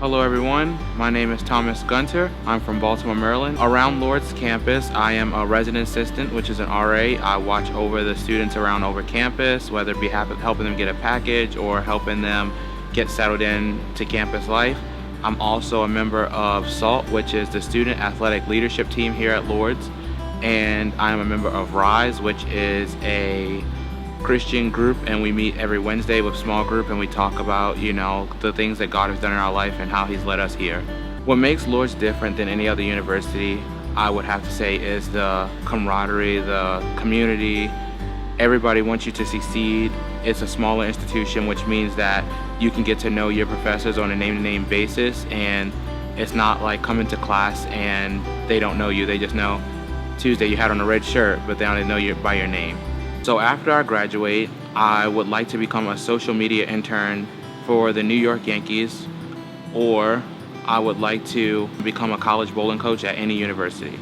Hello everyone, my name is Thomas Gunter. I'm from Baltimore, Maryland. Around Lourdes campus, I am a resident assistant, which is an RA. I watch over the students around over campus, whether it be helping them get a package or helping them get settled in to campus life. I'm also a member of SALT, which is the Student Athletic Leadership Team here at Lourdes. And I'm a member of RISE, which is a Christian group, and we meet every Wednesday with small group and we talk about, the things that God has done in our life and how He's led us here. What makes Lourdes different than any other university, I would have to say, is the camaraderie, the community. Everybody wants you to succeed. It's a smaller institution, which means that you can get to know your professors on a name-to-name basis, and it's not like coming to class and they don't know you. They just know Tuesday you had on a red shirt, but they only know you by your name. So after I graduate, I would like to become a social media intern for the New York Yankees, or I would like to become a college bowling coach at any university.